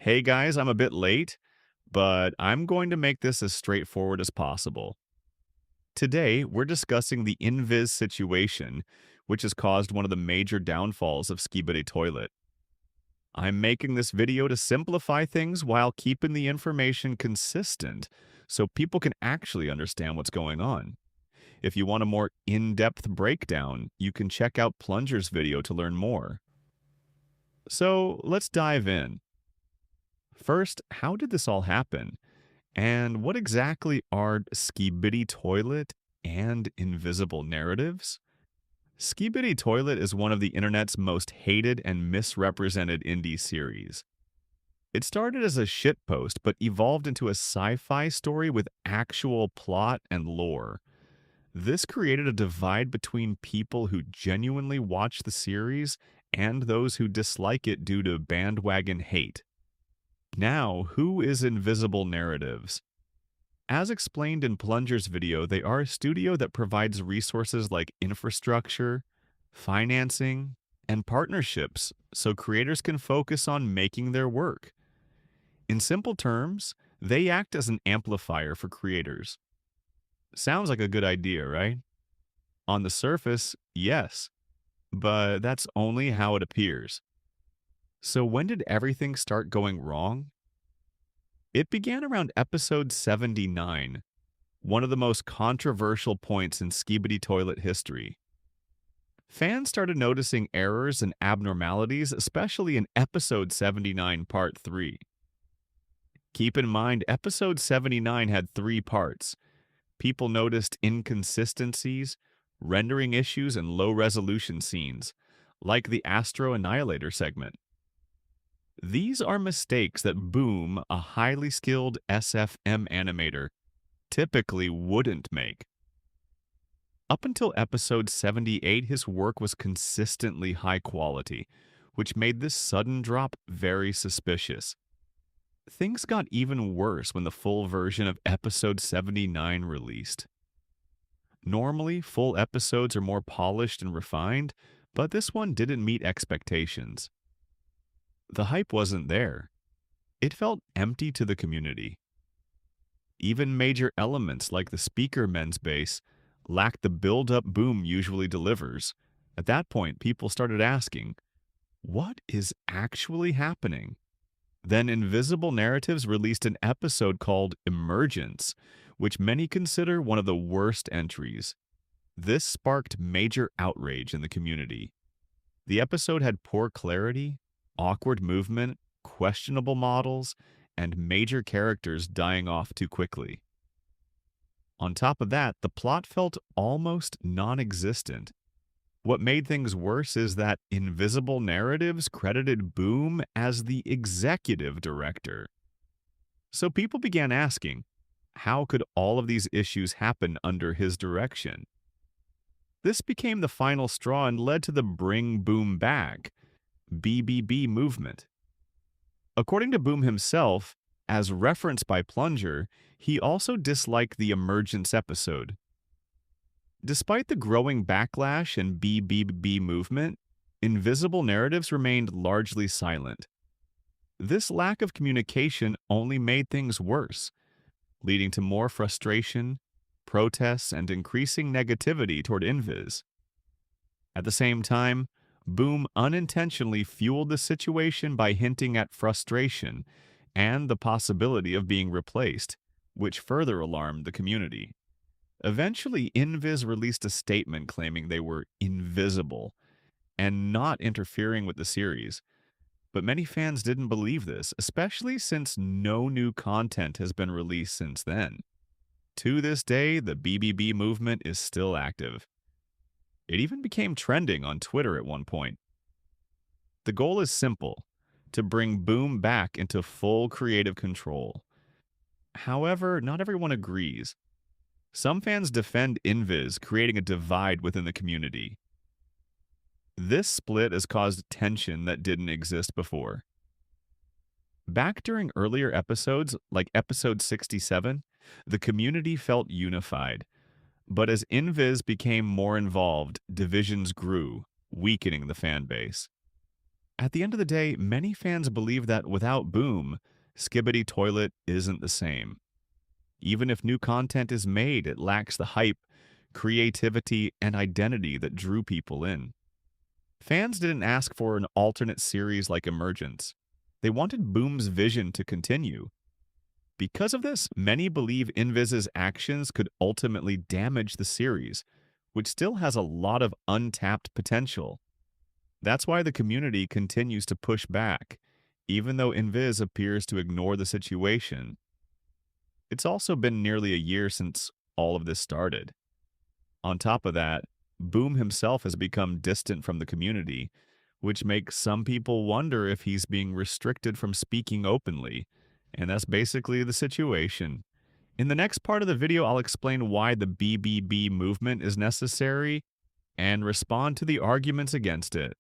Hey guys, I'm a bit late, but I'm going to make this as straightforward as possible. Today, we're discussing the invis situation, which has caused one of the major downfalls of Skibidi Toilet. I'm making this video to simplify things while keeping the information consistent so people can actually understand what's going on. If you want a more in-depth breakdown, you can check out Plunger's video to learn more. So let's dive in. First, how did this all happen? And what exactly are Skibidi Toilet and invisible narratives? Skibidi Toilet is one of the internet's most hated and misrepresented indie series. It started as a shitpost but evolved into a sci-fi story with actual plot and lore. This created a divide between people who genuinely watch the series and those who dislike it due to bandwagon hate. Now, who is Invisible Narratives? As explained in Plunger's video, they are a studio that provides resources like infrastructure, financing, and partnerships so creators can focus on making their work. In simple terms, they act as an amplifier for creators. Sounds like a good idea, right? On the surface, yes, but that's only how it appears. So when did everything start going wrong? It began around episode 79, one of the most controversial points in Skibidi Toilet history. Fans started noticing errors and abnormalities, especially in episode 79, part 3. Keep in mind, episode 79 had 3 parts. People noticed inconsistencies, rendering issues, and low resolution scenes, like the Astro Annihilator segment. These are mistakes that Boom, a highly skilled SFM animator, typically wouldn't make. Up until episode 78, his work was consistently high quality, which made this sudden drop very suspicious. Things got even worse when the full version of episode 79 released. Normally, full episodes are more polished and refined, but this one didn't meet expectations. The hype wasn't there. It felt empty to the community. Even major elements like the speaker men's bass lacked the build-up Boom usually delivers. At that point, people started asking, what is actually happening? Then Invisible Narratives released an episode called Emergence, which many consider one of the worst entries. This sparked major outrage in the community. The episode had poor clarity, awkward movement, questionable models, and major characters dying off too quickly. On top of that, the plot felt almost non-existent. What made things worse is that Invisible Narratives credited Boom as the executive director. So people began asking, how could all of these issues happen under his direction? This became the final straw and led to the Bring Boom Back, BBB movement. According to Boom himself, as referenced by Plunger, he also disliked the Emergence episode. Despite the growing backlash and BBB movement, Invisible Narratives remained largely silent. This lack of communication only made things worse, leading to more frustration, protests, and increasing negativity toward Invis. At the same time, Boom unintentionally fueled the situation by hinting at frustration and the possibility of being replaced, which further alarmed the community. Eventually, Invis released a statement claiming they were invisible and not interfering with the series. But many fans didn't believe this, especially since no new content has been released since then. To this day, the BBB movement is still active. It even became trending on Twitter at one point. The goal is simple: to bring Boom back into full creative control. However, not everyone agrees. Some fans defend Invis, creating a divide within the community. This split has caused tension that didn't exist before. Back during earlier episodes, like episode 67, the community felt unified. But as Invis became more involved, divisions grew, weakening the fan base. At the end of the day, many fans believe that without Boom, Skibidi Toilet isn't the same. Even if new content is made, it lacks the hype, creativity, and identity that drew people in. Fans didn't ask for an alternate series like Emergence. They wanted Boom's vision to continue. Because of this, many believe Inviz's actions could ultimately damage the series, which still has a lot of untapped potential. That's why the community continues to push back, even though Inviz appears to ignore the situation. It's also been nearly a year since all of this started. On top of that, Boom himself has become distant from the community, which makes some people wonder if he's being restricted from speaking openly. And that's basically the situation. In the next part of the video, I'll explain why the BBB movement is necessary and respond to the arguments against it.